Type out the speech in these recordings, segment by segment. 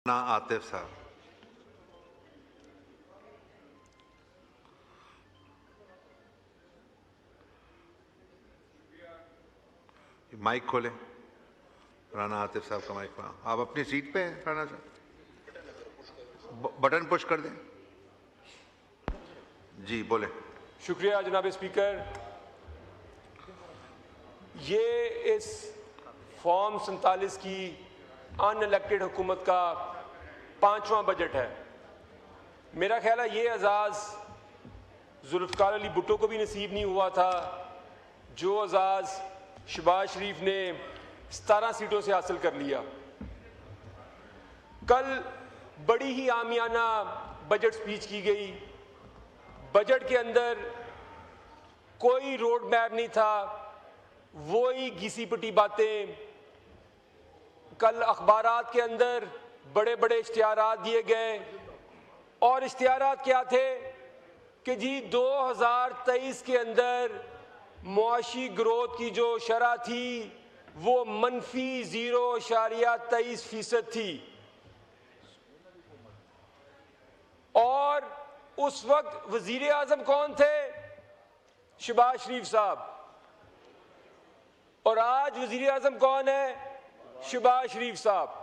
ना आतिफ साहब। माइक खोलें। राना आतिफ साहब का माइक। आप अपनी सीट पे हैं राना साहब, बटन पुश कर दें। जी बोले। शुक्रिया जनाब स्पीकर। ये इस फॉर्म 47 की अनइलेक्टेड हुकूमत का 5वां बजट है। मेरा ख्याल है ये एजाज़ जुल्फ़िकार अली भुट्टो को भी नसीब नहीं हुआ था जो एजाज़ शहबाज शरीफ ने 17 सीटों से हासिल कर लिया। कल बड़ी ही आमियाना बजट स्पीच की गई। बजट के अंदर कोई रोड मैप नहीं था, वही घिसी पिटी बातें। कल अखबारात के अंदर बड़े बड़े इश्तिहारात दिए गए और इश्तिहारात क्या थे कि जी 2023 के अंदर मुआशी ग्रोथ की जो शरह थी वो -0.23% थी और उस वक्त वजीर आजम कौन थे? शहबाज शरीफ साहब। और आज वजीर आजम कौन है? शहबाज शरीफ साहब।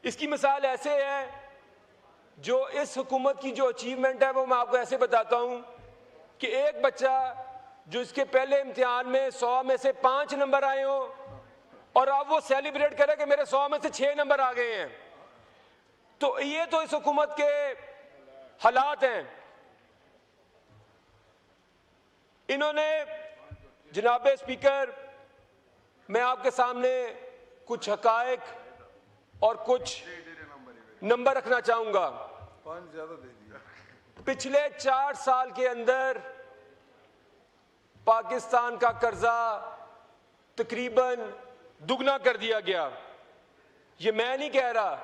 इसकी मिसाल ऐसे है, जो इस हुकूमत की जो अचीवमेंट है वो मैं आपको ऐसे बताता हूं कि एक बच्चा जो इसके पहले इम्तिहान में 100 में से 5 नंबर आए हो और अब वो सेलिब्रेट करे कि मेरे 100 में से 6 नंबर आ गए हैं, तो ये तो इस हुकूमत के हालात हैं। इन्होंने जनाब स्पीकर, मैं आपके सामने कुछ हकायक और कुछ नंबर रखना चाहूंगा। पिछले 4 साल के अंदर पाकिस्तान का कर्जा तकरीबन दुगना कर दिया गया। ये मैं नहीं कह रहा,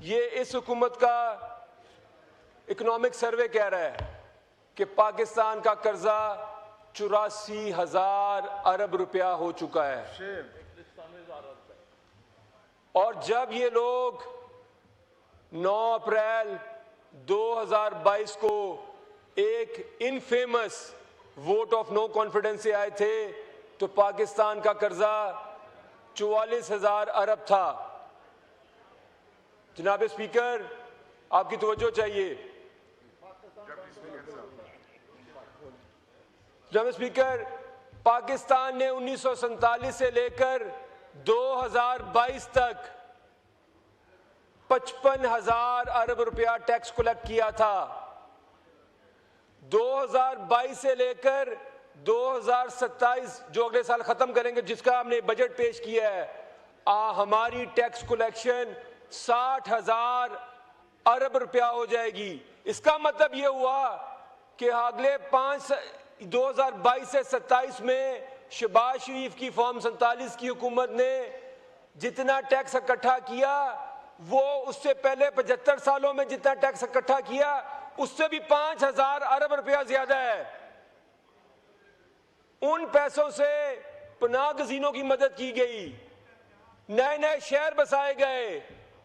ये इस हुकूमत का इकोनॉमिक सर्वे कह रहा है कि पाकिस्तान का कर्जा 84,000 अरब रुपया हो चुका है। और जब ये लोग 9 अप्रैल 2022 को एक infamous vote of no confidence से आए थे तो पाकिस्तान का कर्जा 44,000 अरब था। जनाब स्पीकर, आपकी तवज्जो चाहिए। जनाब स्पीकर, पाकिस्तान ने 1947 से लेकर 2022 तक 55,000 अरब रुपया टैक्स कलेक्ट किया था। 2022 से लेकर 2027 जो अगले साल खत्म करेंगे, जिसका हमने बजट पेश किया है, हमारी टैक्स कलेक्शन 60,000 अरब रुपया हो जाएगी। इसका मतलब यह हुआ कि अगले 2022 से 27 में शहबाज शरीफ की फॉर्म 47 की हुकूमत ने जितना टैक्स इकट्ठा किया वो उससे पहले 75 सालों में जितना टैक्स इकट्ठा किया उससे भी 5,000 अरब रुपया ज्यादा है। उन पैसों से पनाह गजीनों की मदद की गई, नए नए शहर बसाए गए,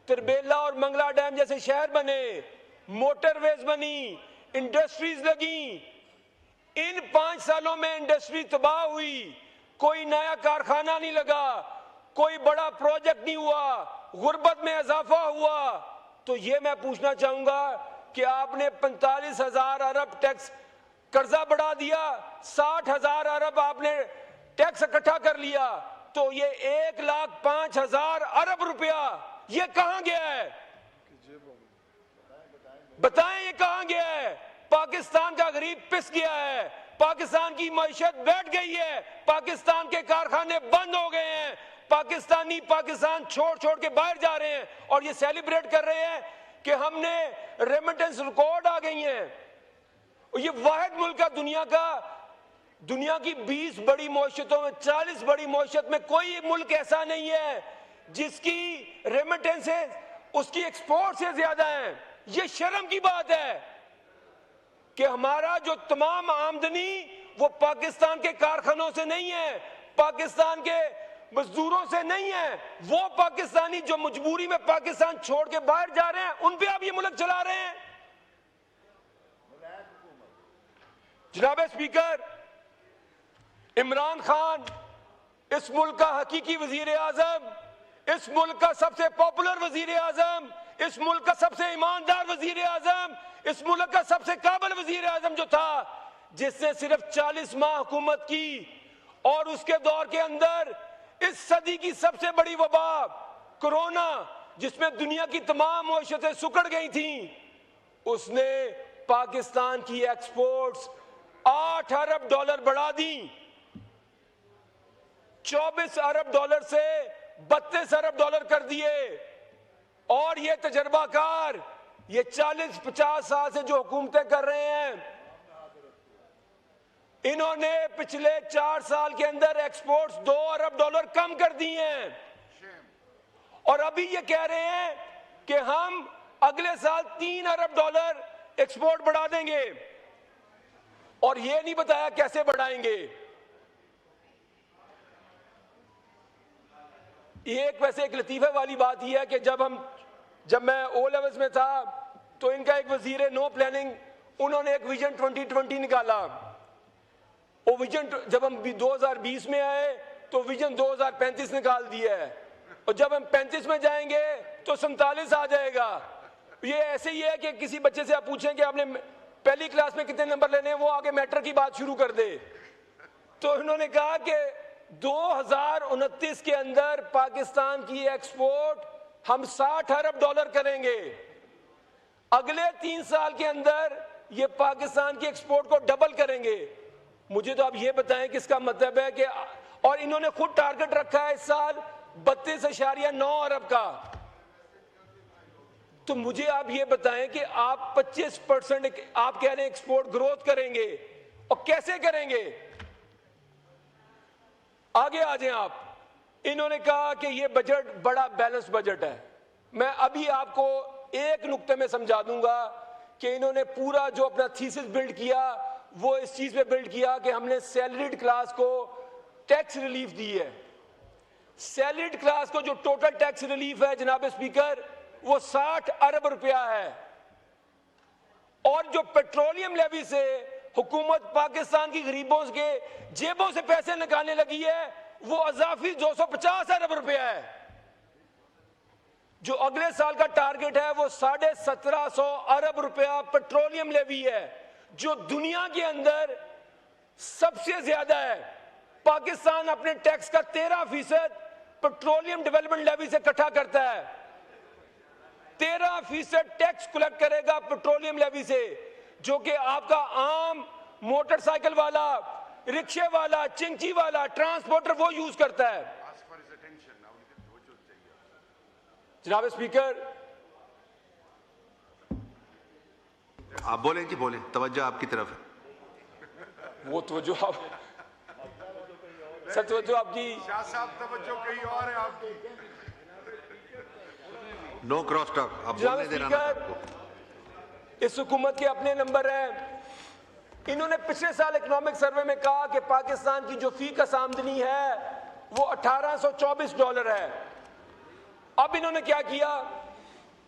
तिरबेला और मंगला डैम जैसे शहर बने, मोटरवेज बनी, इंडस्ट्रीज लगी। इन 5 सालों में इंडस्ट्री तबाह हुई, कोई नया कारखाना नहीं लगा, कोई बड़ा प्रोजेक्ट नहीं हुआ, गुर्बत में इजाफा हुआ। तो ये मैं पूछना चाहूंगा कि आपने 45,000 अरब टैक्स कर्जा बढ़ा दिया, 60,000 अरब आपने टैक्स इकट्ठा कर लिया, तो ये 1,05,000 अरब रुपया ये कहां गया है? बताएं ये कहां गया है? पाकिस्तान का गरीब पिस गया है, पाकिस्तान की मईशत बैठ गई है, पाकिस्तान के कारखाने बंद हो गए हैं, पाकिस्तानी पाकिस्तान छोड़ छोड़ के बाहर जा रहे हैं और ये सेलिब्रेट कर रहे हैं कि हमने रेमिटेंस रिकॉर्ड आ गई हैं। और ये वाहिद मुल्क का दुनिया की 20 बड़ी मईशतों में, 40 बड़ी मईशत में कोई मुल्क ऐसा नहीं है जिसकी रेमिटेंसेस उसकी एक्सपोर्ट से ज्यादा है। ये शर्म की बात है कि हमारा जो तमाम आमदनी वो पाकिस्तान के कारखानों से नहीं है, पाकिस्तान के मजदूरों से नहीं है, वो पाकिस्तानी जो मजबूरी में पाकिस्तान छोड़ के बाहर जा रहे हैं, उन पे आप ये मुल्क चला रहे हैं। जनाब स्पीकर, इमरान खान इस मुल्क का हकीकी वजीर आजम, इस मुल्क का सबसे पॉपुलर वजीर आजम, इस मुल्क का सबसे ईमानदार वजीर आजम, इस मुल्क का सबसे काबिल वजीर आजम जो था, जिसने सिर्फ 40 माह हुकूमत की और उसके दौर के अंदर इस सदी की सबसे बड़ी वबा कोरोना, जिसमें दुनिया की तमाम मईशतें सुकड़ गई थी, उसने पाकिस्तान की एक्सपोर्ट्स 8 अरब डॉलर बढ़ा दी। 24 अरब डॉलर से 32 अरब डॉलर कर दिए। और ये तजर्बाकार, ये 40-50 साल से जो हुकूमतें कर रहे हैं, इन्होंने पिछले 4 साल के अंदर एक्सपोर्ट्स 2 अरब डॉलर कम कर दिए हैं। और अभी ये कह रहे हैं कि हम अगले साल 3 अरब डॉलर एक्सपोर्ट बढ़ा देंगे, और ये नहीं बताया कैसे बढ़ाएंगे। ये वैसे एक लतीफे वाली बात ही है कि जब मैं ओ लेवल्स में था तो इनका एक वजीर नो प्लानिंग, उन्होंने एक विजन 2020 निकाला। वो विजन जब हम 2020 में आए तो विजन 2035 निकाल दिया है, और जब हम 35 में जाएंगे तो 47 आ जाएगा। ये ऐसे ही है कि किसी बच्चे से आप पूछें कि आपने पहली क्लास में कितने नंबर लेने हैं, वो आगे मैट्रिक की बात शुरू कर दे। तो इन्होंने कहा कि 2029 के अंदर पाकिस्तान की एक्सपोर्ट हम 60 अरब डॉलर करेंगे। अगले 3 साल के अंदर ये पाकिस्तान की एक्सपोर्ट को डबल करेंगे। मुझे तो आप ये बताएं कि इसका मतलब है कि, और इन्होंने खुद टारगेट रखा है इस साल 32.9 अरब का। तो मुझे आप ये बताएं कि आप 25% आप कह रहे हैं एक्सपोर्ट ग्रोथ करेंगे, और कैसे करेंगे? आगे आ जाएं आप। इन्होंने कहा कि ये बजट बड़ा बैलेंस बजट है। मैं अभी आपको एक नुक्ते में समझा दूंगा कि इन्होंने पूरा जो अपना थीसिस बिल्ड किया वो इस चीज पे बिल्ड किया कि हमने सैलरीड क्लास को टैक्स रिलीफ दी है। सैलरीड क्लास को जो टोटल टैक्स रिलीफ है जनाब स्पीकर, वो 60 अरब रुपया है। और जो पेट्रोलियम लेवी से हुकूमत पाकिस्तान की गरीबों के जेबों से पैसे निकालने लगी है, वो अजाफी 250 अरब रुपया है। जो अगले साल का टारगेट है वो 1750 अरब रुपया पेट्रोलियम लेवी है, जो दुनिया के अंदर सबसे ज्यादा है। पाकिस्तान अपने टैक्स का 13% पेट्रोलियम डेवलपमेंट लेवी से इकट्ठा करता है। 13% टैक्स कलेक्ट करेगा पेट्रोलियम लेवी से, जो कि आपका आम मोटरसाइकिल वाला, रिक्शे वाला, चिंची वाला, ट्रांसपोर्टर वो यूज करता है। जनाब स्पीकर, आप बोले जी, बोले, तवज्जो आपकी तरफ है। वो तवज्जो आप सर, तवज्जो आपकी शाह साहब, तवज्जो कहीं और है आपकी। नो क्रॉस टॉक, आप जनाब बोलने देना ना स्पीकर, आपको। इस हुकूमत के अपने नंबर हैं। इन्होंने पिछले साल इकोनॉमिक सर्वे में कहा कि पाकिस्तान की जो फी कस आमदनी है वो 1824 डॉलर है। अब इन्होंने क्या किया?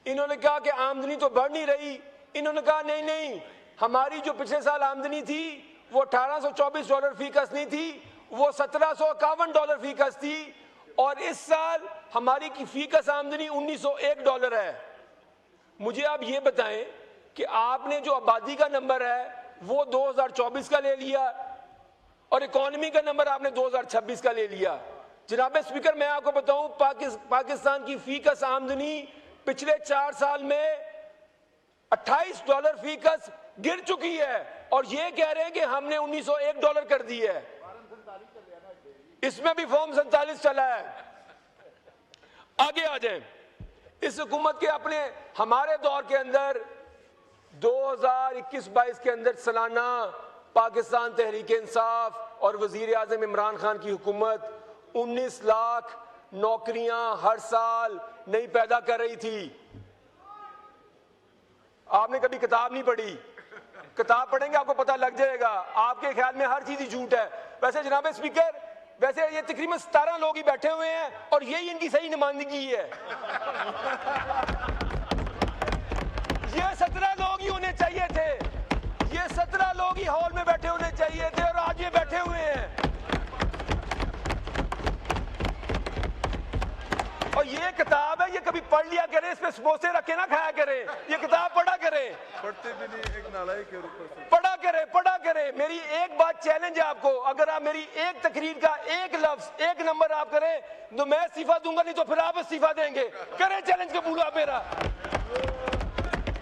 इन्होंने कहा कि आमदनी तो बढ़ नहीं रही। इन्होंने कहा नहीं नहीं, हमारी जो पिछले साल आमदनी थी वो 1824 डॉलर फी कस नहीं थी, वो 1751 डॉलर फी कस थी, और इस साल हमारी की फी कस आमदनी 1901 डॉलर है। मुझे आप ये बताएं कि आपने जो आबादी का नंबर है वो 2024 का ले लिया, और इकोनॉमी का नंबर आपने 2026 का ले लिया। जनाब स्पीकर, मैं आपको बताऊं, पाकिस्तान की फी कस आमदनी पिछले 4 साल में 28 डॉलर फी कस गिर चुकी है, और ये कह रहे हैं कि हमने 1901 डॉलर कर दी है। इसमें भी फॉर्म 47 चला है। आगे आ जाए। इस हुकूमत के अपने हमारे दौर के अंदर 2021-22 के अंदर सालाना पाकिस्तान तहरीक इंसाफ और वजीर आजम इमरान खान की हुकूमत 19 लाख नौकरियां हर साल नहीं पैदा कर रही थी। आपने कभी किताब नहीं पढ़ी, किताब पढ़ेंगे आपको पता लग जाएगा। आपके ख्याल में हर चीज ही झूठ है। वैसे जनाब स्पीकर, वैसे ये तकरीबन 17 लोग ही बैठे हुए हैं और यही इनकी सही नुमाइंदगी है। ये 17 लोग ही होने चाहिए थे, ये 17 लोग ही हॉल में बैठे होने चाहिए थे और आज ये बैठे हुए हैं। और ये किताब है, ये कभी पढ़ लिया करें, इस पे समोसे रख के ना खाया करें, ये किताब पढ़ा करें। पढ़ते भी नहीं, एक नालायक के ऊपर से। पढ़ा करें। मेरी एक बात चैलेंज है आपको, अगर आप मेरी एक तकरीर का एक लफ्ज एक नंबर आप करें तो मैं इस्तीफा दूंगा, नहीं तो फिर आप इस्तीफा देंगे। करें चैलेंज कबूल आप मेरा,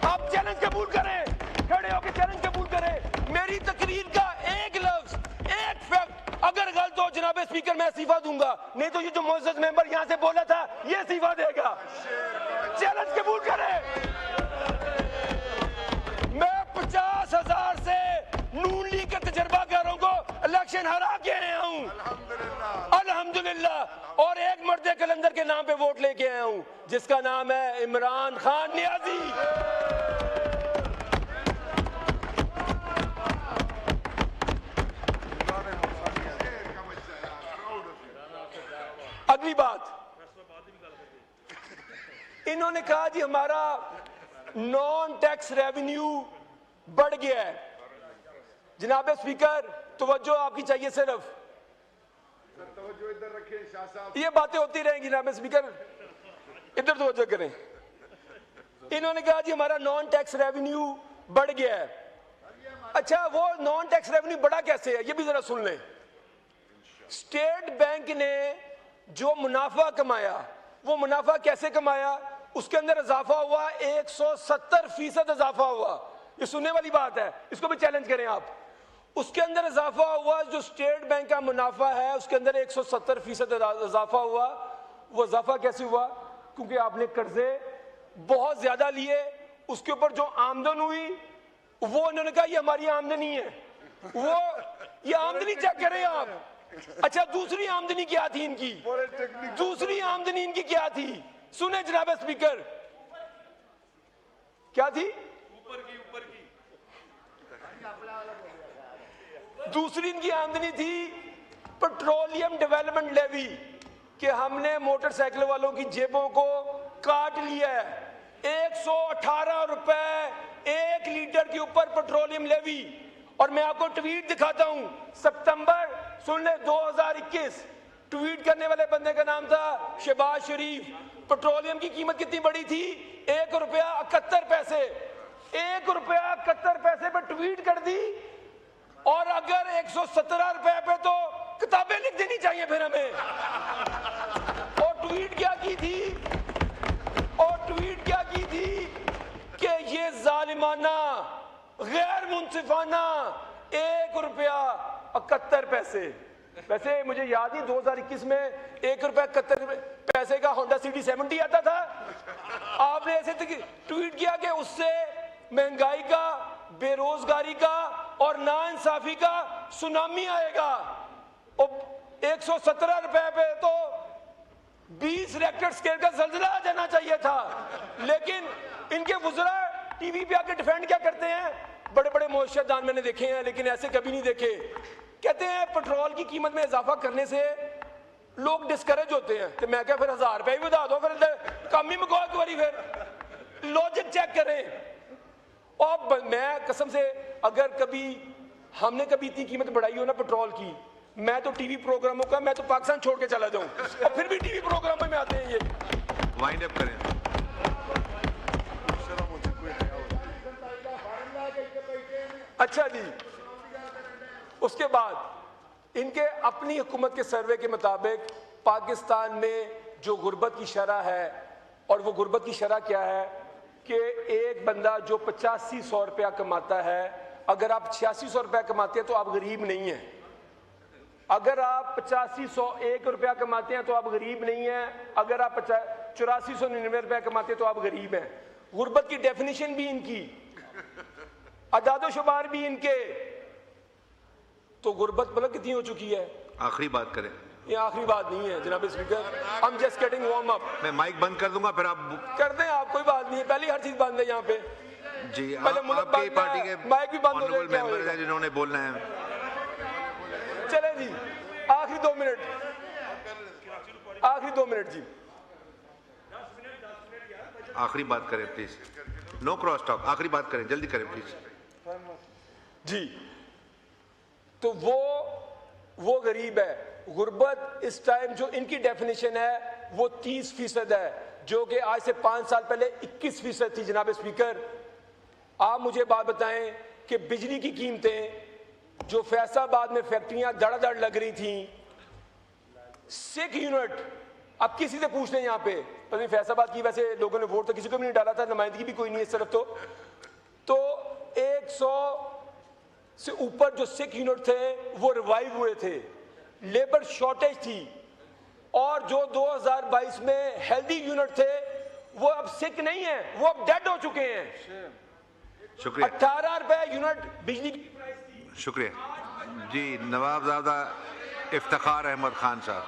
आप चैलेंज कबूल करें, खड़े होकर चैलेंज कबूल करें। मेरी तकरीर का एक लफ्ज एक फैक्ट अगर गलत हो जनाब स्पीकर मैं इस्तीफा दूंगा, नहीं तो ये जो मुअज़्ज़ज़ मेंबर यहां से बोला था ये इस्तीफा देगा। चैलेंज कबूल करें। मैं 50,000 से नून लीग के तजर्बाकारों को इलेक्शन हरा के आया हूं अल्हम्दुलिल्लाह, और एक मर्द कलंदर के नाम पे वोट लेके आया हूं जिसका नाम है इमरान खान नियाजी। अगली बात, इन्होंने कहा जी हमारा नॉन टैक्स रेवेन्यू बढ़ गया है। जनाब स्पीकर तवज्जो आपकी चाहिए, सिर्फ तवज्जो इधर रखें शाह साहब। ये बातें होती रहेंगी। जनाब स्पीकर इधर तवज्जो करें। इन्होंने कहा जी हमारा नॉन टैक्स रेवेन्यू बढ़ गया है। अच्छा, वो नॉन टैक्स रेवेन्यू बढ़ा कैसे है ये भी जरा सुन लें। स्टेट बैंक ने जो मुनाफा कमाया, वो मुनाफा कैसे कमाया, उसके अंदर इजाफा हुआ, 170% इजाफा हुआ। ये सुनने वाली बात है, इसको भी चैलेंज करें आप। उसके अंदर इजाफा हुआ, जो स्टेट बैंक का मुनाफा है उसके अंदर 170% इजाफा हुआ। वो इजाफा कैसे हुआ? क्योंकि आपने कर्जे बहुत ज्यादा लिए, उसके ऊपर जो आमदन हुई वो उन्होंने कहा ये हमारी आमदनी है, वो ये आमदनी चेक करें आप। अच्छा, दूसरी आमदनी क्या थी इनकी? दूसरी आमदनी इनकी क्या थी? सुने जनाब स्पीकर, क्या थी? ऊपर की दूसरी इनकी आमदनी थी पेट्रोलियम डेवलपमेंट लेवी, कि हमने मोटरसाइकिल वालों की जेबों को काट लिया है। 118 रुपए 1 लीटर के ऊपर पेट्रोलियम लेवी। और मैं आपको ट्वीट दिखाता हूं, सितंबर सुन ले 2021, ट्वीट करने वाले बंदे का नाम था शहबाज शरीफ। पेट्रोलियम की कीमत कितनी बड़ी थी? 1 रुपया 71 पैसे। 1 रुपया 71 पैसे पे ट्वीट कर दी। और अगर 117 रुपए पे तो किताबें लिख देनी चाहिए फिर हमें। और ट्वीट क्या की थी कि ये जालिमाना गैर मुंसिफाना 1 रुपया 71 पैसे। वैसे मुझे याद ही 2021 में 1 रुपया 71 पैसे का होंडा सिटी 70 आता था। आपने ऐसे ट्वीट किया कि उससे महंगाई का, बेरोजगारी का और नाइंसाफी का सुनामी आएगा। और 117 रुपए पे तो 20 रेक्टर स्केल का जल्जला आ जाना चाहिए था। लेकिन इनके वुज़रा टीवी पे आके डिफेंड क्या करते हैं? बड़े बड़े मुआशरतदान मैंने देखे हैं लेकिन ऐसे कभी नहीं देखे। कहते हैं पेट्रोल की कीमत में इजाफा करने से लोग डिस्करेज होते हैं। तो मैं क्या फिर 1000 रुपए भी बता दो, फिर कम ही मुको एक बारी, फिर लॉजिक चेक करें। और मैं कसम से, अगर कभी हमने कभी इतनी कीमत बढ़ाई हो ना पेट्रोल की, मैं तो टीवी प्रोग्रामों का, मैं तो पाकिस्तान छोड़ के चला जाऊं। और फिर भी टीवी प्रोग्रामों में आते हैं ये। वाइंड अप करें। अच्छा जी, उसके बाद इनके अपनी हुकूमत के सर्वे के मुताबिक पाकिस्तान में जो गुर्बत की शरह है, और वो गुर्बत की शरह क्या है कि एक बंदा जो 8500 रुपया कमाता है, अगर आप 8600 रुपया कमाते हैं तो आप गरीब नहीं हैं। अगर आप 8501 रुपया कमाते हैं तो आप गरीब नहीं हैं। अगर आप 8499 रुपया कमाते हैं तो आप गरीब हैं। गुर्बत की डेफिनेशन भी इनकी, अदादो शुमार भी इनके। तो गुर्बत मतलब कितनी हो चुकी है? आखिरी बात करें। ये आखिरी बात नहीं है जनाब speaker, I'm just getting warm up। मैं माइक बंद कर दूंगा, फिर आप कर दें, आप कोई बात नहीं है, पहले हर चीज बंद है यहाँ पे जी। पहले आपकी पार्टी के माइक भी बंद हो ऑनरेबल जाए, मेंबर हैं जिन्होंने बोलना है। चले जी, आखिरी 2 मिनट, आखिरी 2 मिनट जी, आखिरी बात करें प्लीज, नो क्रॉस टॉक, आखिरी बात करें, जल्दी करें प्लीज जी। तो वो गरीब है। गुर्बत इस टाइम जो इनकी डेफिनेशन है वो 30% है, जो कि आज से 5 साल पहले 21% थी। जनाब स्पीकर, आप मुझे बात बताएं कि बिजली की कीमतें जो फैसलाबाद में फैक्ट्रियां धड़ाधड़ लग रही थी, 6 यूनिट, अब किसी से पूछ लें यहाँ पे, पता नहीं फैसलाबाद की वैसे लोगों ने वोट तो किसी को भी नहीं डाला था, नुमाइंदगी भी कोई नहीं है इस तरफ। तो 100 से ऊपर जो 6 यूनिट थे वो रिवाइव हुए थे। लेबर शॉर्टेज थी, और जो 2022 में हेल्दी यूनिट थे वो अब सिक नहीं है, वो अब डेड हो चुके हैं। शुक्रिया, 18 रुपए यूनिट बिजली की प्राइस थी। शुक्रिया जी। नवाबजादा इफ्तिखार अहमद खान साहब।